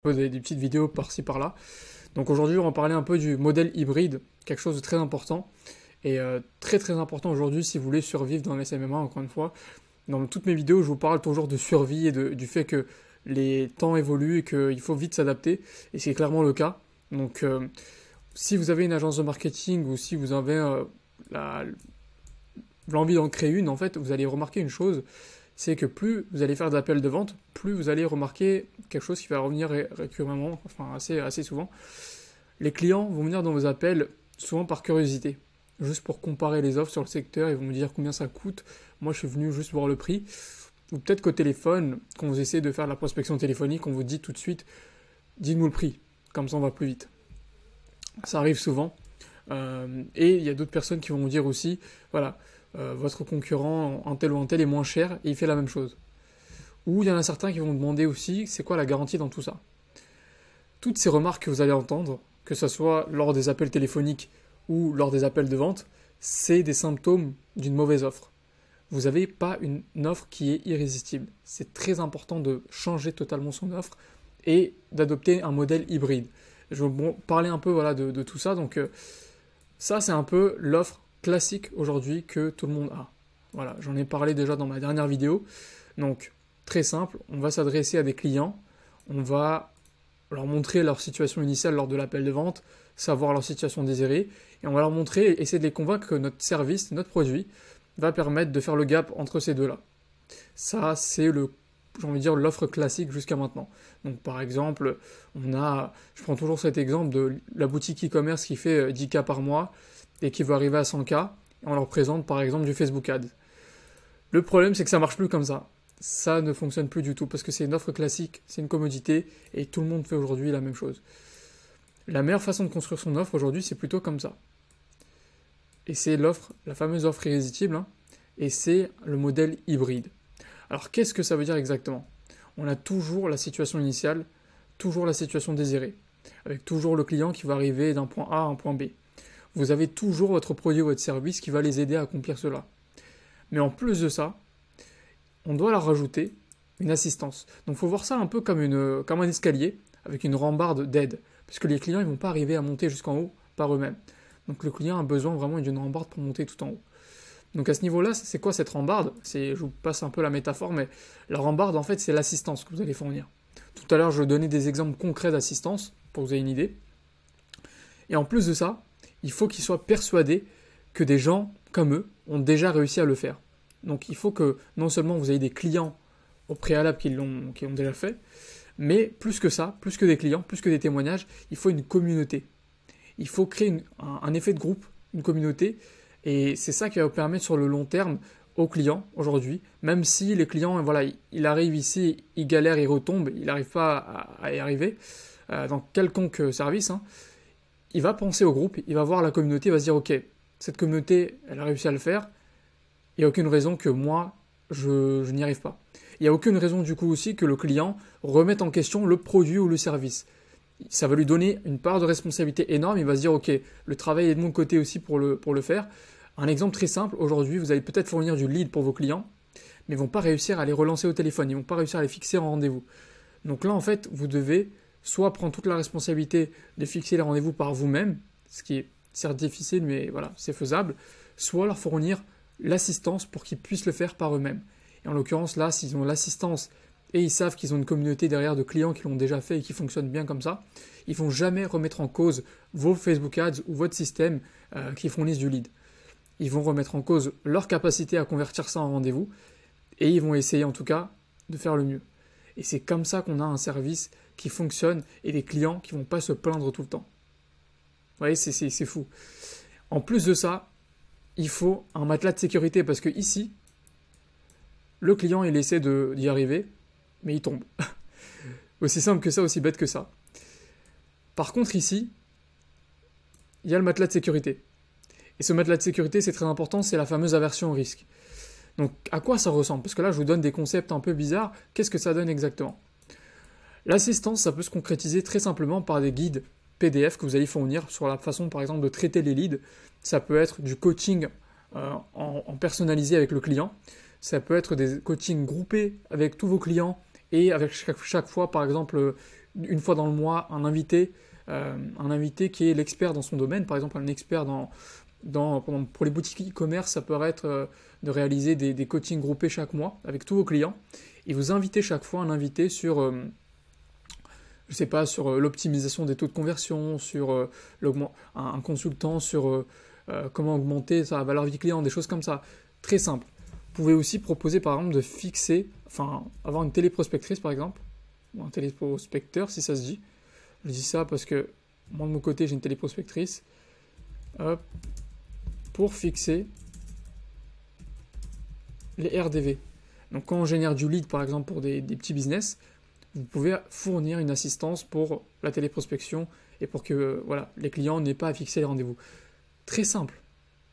Des petites vidéos par-ci par-là. Donc aujourd'hui, on va parler un peu du modèle hybride, quelque chose de très important. Et très très important aujourd'hui si vous voulez survivre dans les MMA, encore une fois. Dans toutes mes vidéos, je vous parle toujours de survie et du fait que les temps évoluent et qu'il faut vite s'adapter. Et c'est clairement le cas. Donc si vous avez une agence de marketing ou si vous avez la- l'envie d'en créer une, en fait, vous allez remarquer une chose, c'est que plus vous allez faire d'appels de vente, plus vous allez remarquer quelque chose qui va revenir récurremment, enfin assez souvent. Les clients vont venir dans vos appels souvent par curiosité, juste pour comparer les offres sur le secteur, ils vont me dire combien ça coûte, moi je suis venu juste voir le prix. Ou peut-être qu'au téléphone, quand vous essayez de faire la prospection téléphonique, on vous dit tout de suite, dites-nous le prix, comme ça on va plus vite. Ça arrive souvent. Et il y a d'autres personnes qui vont vous dire aussi, voilà, votre concurrent, un tel ou un tel est moins cher et il fait la même chose. Ou il y en a certains qui vont demander aussi, c'est quoi la garantie dans tout ça? Toutes ces remarques que vous allez entendre, que ce soit lors des appels téléphoniques ou lors des appels de vente, c'est des symptômes d'une mauvaise offre. Vous n'avez pas une offre qui est irrésistible. C'est très important de changer totalement son offre et d'adopter un modèle hybride. Je vais vous parler un peu voilà, de tout ça. Donc ça, c'est un peu l'offre classique aujourd'hui que tout le monde a. Voilà, j'en ai parlé déjà dans ma dernière vidéo. Donc, très simple, on va s'adresser à des clients, on va leur montrer leur situation initiale lors de l'appel de vente, savoir leur situation désirée, et on va leur montrer, essayer de les convaincre que notre service, notre produit, va permettre de faire le gap entre ces deux-là. Ça, c'est j'ai envie de dire, l'offre classique jusqu'à maintenant. Donc, par exemple, je prends toujours cet exemple de la boutique e-commerce qui fait 10K par mois et qui veut arriver à 100K, et on leur présente par exemple du Facebook Ads. Le problème, c'est que ça marche plus comme ça. Ça ne fonctionne plus du tout parce que c'est une offre classique, c'est une commodité et tout le monde fait aujourd'hui la même chose. La meilleure façon de construire son offre aujourd'hui, c'est plutôt comme ça. Et c'est l'offre, la fameuse offre irrésistible, hein, et c'est le modèle hybride. Alors qu'est-ce que ça veut dire exactement? On a toujours la situation initiale, toujours la situation désirée, avec toujours le client qui va arriver d'un point A à un point B. Vous avez toujours votre produit ou votre service qui va les aider à accomplir cela. Mais en plus de ça, on doit leur rajouter une assistance. Donc il faut voir ça un peu comme un escalier avec une rambarde d'aide. Parce que les clients ne vont pas arriver à monter jusqu'en haut par eux-mêmes. Donc le client a besoin vraiment d'une rambarde pour monter tout en haut. Donc à ce niveau-là, c'est quoi cette rambarde? Je vous passe un peu la métaphore, mais la rambarde, en fait, c'est l'assistance que vous allez fournir. Tout à l'heure, je donnais des exemples concrets d'assistance, pour que vous ayez une idée. Et en plus de ça, il faut qu'ils soient persuadés que des gens comme eux ont déjà réussi à le faire. Donc il faut que non seulement vous ayez des clients au préalable qui l'ont déjà fait, mais plus que ça, plus que des clients, plus que des témoignages, il faut une communauté. Il faut créer un effet de groupe, une communauté, et c'est ça qui va vous permettre sur le long terme aux clients aujourd'hui, même si les clients, voilà, il arrive ici, il galère, il retombe, il n'arrive pas à y arriver, dans quelconque service, hein, il va penser au groupe, il va voir la communauté, il va se dire, ok, cette communauté, elle a réussi à le faire, il n'y a aucune raison que moi, je n'y arrive pas. Il n'y a aucune raison du coup aussi que le client remette en question le produit ou le service. Ça va lui donner une part de responsabilité énorme, il va se dire, ok, le travail est de mon côté aussi pour le faire. Un exemple très simple, aujourd'hui, vous allez peut-être fournir du lead pour vos clients, mais ils ne vont pas réussir à les relancer au téléphone, ils ne vont pas réussir à les fixer en rendez-vous. Donc là, en fait, vous devez soit prendre toute la responsabilité de fixer les rendez-vous par vous-même, ce qui est certes difficile, mais voilà, c'est faisable, soit leur fournir l'assistance pour qu'ils puissent le faire par eux-mêmes. Et en l'occurrence, là, s'ils ont l'assistance et ils savent qu'ils ont une communauté derrière de clients qui l'ont déjà fait et qui fonctionnent bien comme ça, ils ne vont jamais remettre en cause vos Facebook Ads ou votre système qui fournissent du lead. Ils vont remettre en cause leur capacité à convertir ça en rendez-vous et ils vont essayer en tout cas de faire le mieux. Et c'est comme ça qu'on a un service qui fonctionne et des clients qui ne vont pas se plaindre tout le temps. Vous voyez, c'est fou. En plus de ça, il faut un matelas de sécurité parce que ici, le client il essaie d'y arriver, mais il tombe. Aussi simple que ça, aussi bête que ça. Par contre ici, il y a le matelas de sécurité. Et ce matelas de sécurité, c'est très important, c'est la fameuse aversion au risque. Donc à quoi ça ressemble? Parce que là, je vous donne des concepts un peu bizarres. Qu'est-ce que ça donne exactement? L'assistance, ça peut se concrétiser très simplement par des guides PDF que vous allez fournir sur la façon, par exemple, de traiter les leads. Ça peut être du coaching en personnalisé avec le client. Ça peut être des coachings groupés avec tous vos clients et avec chaque fois, par exemple, une fois dans le mois un invité qui est l'expert dans son domaine, par exemple un expert pour les boutiques e-commerce, ça peut être de réaliser des coachings groupés chaque mois avec tous vos clients, et vous invitez chaque fois un invité sur je sais pas, sur l'optimisation des taux de conversion, sur un consultant sur comment augmenter sa valeur vie client, des choses comme ça. Très simple. Vous pouvez aussi proposer par exemple de fixer, enfin avoir une téléprospectrice par exemple, ou un téléprospecteur si ça se dit. Je dis ça parce que moi de mon côté j'ai une téléprospectrice. Hop, pour fixer les RDV. Donc quand on génère du lead par exemple pour des petits business, vous pouvez fournir une assistance pour la téléprospection et pour que voilà, les clients n'aient pas à fixer les rendez-vous. Très simple,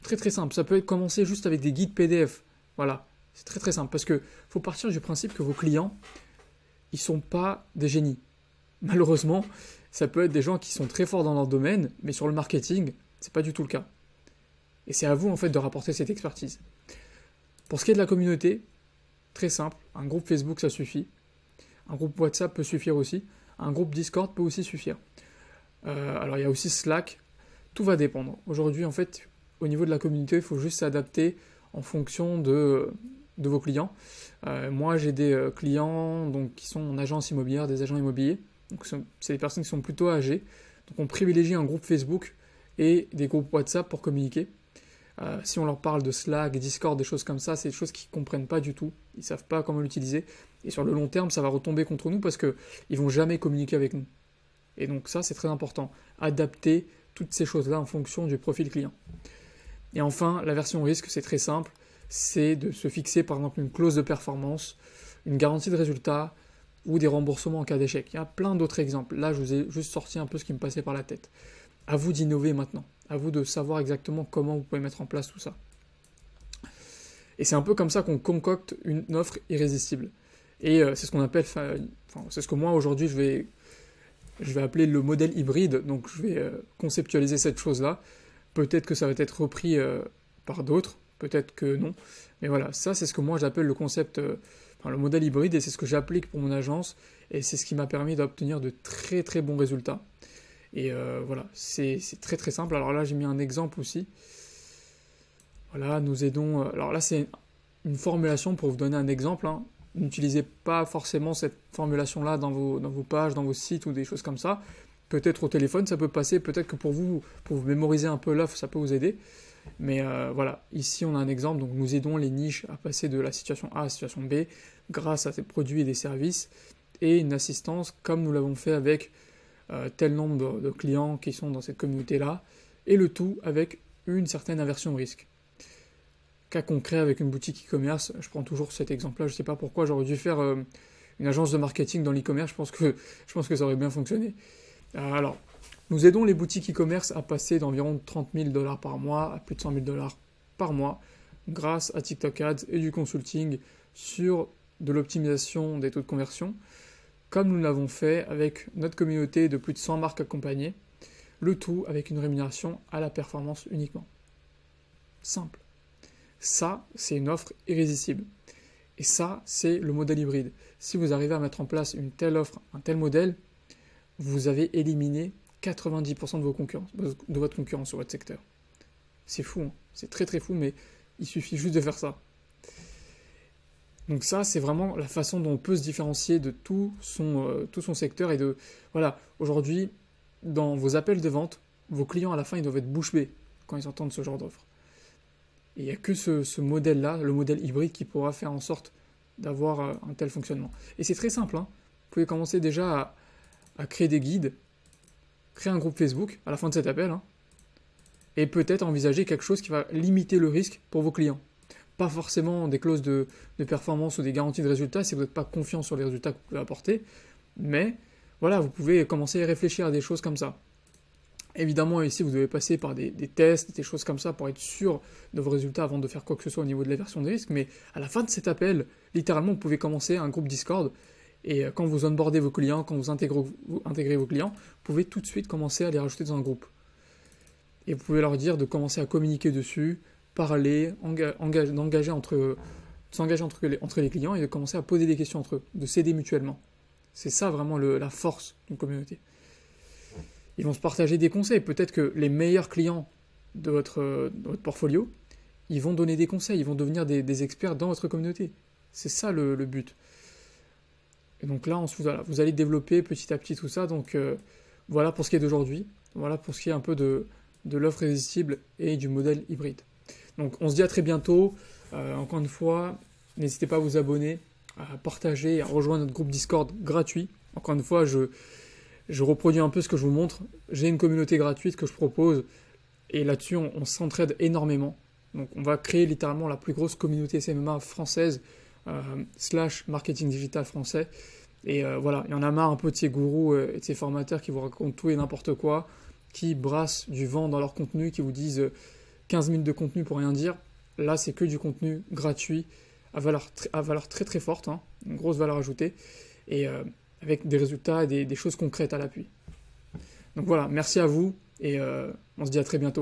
très très simple. Ça peut être commencé juste avec des guides PDF. Voilà, c'est très très simple parce que faut partir du principe que vos clients, ils sont pas des génies. Malheureusement, ça peut être des gens qui sont très forts dans leur domaine, mais sur le marketing, c'est pas du tout le cas. Et c'est à vous en fait de rapporter cette expertise. Pour ce qui est de la communauté, très simple, un groupe Facebook ça suffit. Un groupe WhatsApp peut suffire aussi. Un groupe Discord peut aussi suffire. Alors il y a aussi Slack. Tout va dépendre. Aujourd'hui, en fait, au niveau de la communauté, il faut juste s'adapter en fonction de vos clients. Moi, j'ai des clients donc, qui sont en agence immobilière, des agents immobiliers. Donc, c'est des personnes qui sont plutôt âgées. Donc, on privilégie un groupe Facebook et des groupes WhatsApp pour communiquer. Si on leur parle de Slack, Discord, des choses comme ça, c'est des choses qu'ils ne comprennent pas du tout. Ils ne savent pas comment l'utiliser. Et sur le long terme, ça va retomber contre nous parce qu'ils ne vont jamais communiquer avec nous. Et donc ça, c'est très important. Adapter toutes ces choses-là en fonction du profil client. Et enfin, la version risque, c'est très simple. C'est de se fixer par exemple une clause de performance, une garantie de résultat ou des remboursements en cas d'échec. Il y a plein d'autres exemples. Là, je vous ai juste sorti un peu ce qui me passait par la tête. À vous d'innover maintenant. À vous de savoir exactement comment vous pouvez mettre en place tout ça. Et c'est un peu comme ça qu'on concocte une offre irrésistible. Et c'est ce qu'on appelle, c'est ce que moi aujourd'hui je vais appeler le modèle hybride. Donc je vais conceptualiser cette chose-là. Peut-être que ça va être repris par d'autres, peut-être que non. Mais voilà, ça c'est ce que moi j'appelle le concept, le modèle hybride, et c'est ce que j'applique pour mon agence, et c'est ce qui m'a permis d'obtenir de très très bons résultats. Et voilà, c'est très très simple. Alors là j'ai mis un exemple aussi. Voilà, nous aidons... alors là c'est une formulation pour vous donner un exemple. Hein. N'utilisez pas forcément cette formulation-là dans vos pages, dans vos sites ou des choses comme ça. Peut-être au téléphone, ça peut passer. Peut-être que pour vous mémoriser un peu l'offre, ça peut vous aider. Mais voilà, ici on a un exemple. Donc nous aidons les niches à passer de la situation A à la situation B grâce à des produits et des services et une assistance comme nous l'avons fait avec tel nombre de clients qui sont dans cette communauté-là. Et le tout avec une certaine aversion au risque. Cas concret avec une boutique e-commerce, je prends toujours cet exemple-là, je ne sais pas pourquoi, j'aurais dû faire une agence de marketing dans l'e-commerce, je pense que ça aurait bien fonctionné. Alors, nous aidons les boutiques e-commerce à passer d'environ 30 000 $ par mois à plus de 100 000 $ par mois grâce à TikTok Ads et du consulting sur de l'optimisation des taux de conversion, comme nous l'avons fait avec notre communauté de plus de 100 marques accompagnées, le tout avec une rémunération à la performance uniquement. Simple. Ça, c'est une offre irrésistible. Et ça, c'est le modèle hybride. Si vous arrivez à mettre en place une telle offre, un tel modèle, vous avez éliminé 90% de votre concurrence sur votre secteur. C'est fou, hein. C'est très très fou, mais il suffit juste de faire ça. Donc ça, c'est vraiment la façon dont on peut se différencier de tout son secteur. Et de voilà, aujourd'hui, dans vos appels de vente, vos clients à la fin, ils doivent être bouche bée quand ils entendent ce genre d'offre. Et il n'y a que ce modèle-là, le modèle hybride, qui pourra faire en sorte d'avoir un tel fonctionnement. Et c'est très simple. Hein. Vous pouvez commencer déjà à créer des guides, créer un groupe Facebook à la fin de cet appel, hein, et peut-être envisager quelque chose qui va limiter le risque pour vos clients. Pas forcément des clauses de performance ou des garanties de résultats si vous n'êtes pas confiant sur les résultats que vous pouvez apporter, mais voilà, vous pouvez commencer à réfléchir à des choses comme ça. Évidemment, ici, vous devez passer par des tests, des choses comme ça pour être sûr de vos résultats avant de faire quoi que ce soit au niveau de la version de risque. Mais à la fin de cet appel, littéralement, vous pouvez commencer un groupe Discord. Et quand vous onboardez vos clients, quand vous intégrez vos clients, vous pouvez tout de suite commencer à les rajouter dans un groupe. Et vous pouvez leur dire de commencer à communiquer dessus, parler, s'engager entre les clients et de commencer à poser des questions entre eux, de s'aider mutuellement. C'est ça vraiment la force d'une communauté. Ils vont se partager des conseils. Peut-être que les meilleurs clients de votre portfolio, ils vont donner des conseils, ils vont devenir des experts dans votre communauté. C'est ça le but. Et donc là, ensuite, voilà, vous allez développer petit à petit tout ça. Donc voilà pour ce qui est d'aujourd'hui. Voilà pour ce qui est un peu de l'offre irrésistible et du modèle hybride. Donc on se dit à très bientôt. Encore une fois, n'hésitez pas à vous abonner, à partager, à rejoindre notre groupe Discord gratuit. Encore une fois, je reproduis un peu ce que je vous montre. J'ai une communauté gratuite que je propose et là-dessus, on s'entraide énormément. Donc on va créer littéralement la plus grosse communauté SMMA française / marketing digital français. Et voilà, il y en a marre un peu de ces gourous et de ces formateurs qui vous racontent tout et n'importe quoi, qui brassent du vent dans leur contenu, qui vous disent 15 minutes de contenu pour rien dire. Là, c'est que du contenu gratuit à valeur très très forte, hein, une grosse valeur ajoutée, et avec des résultats et des choses concrètes à l'appui. Donc voilà, merci à vous, et on se dit à très bientôt.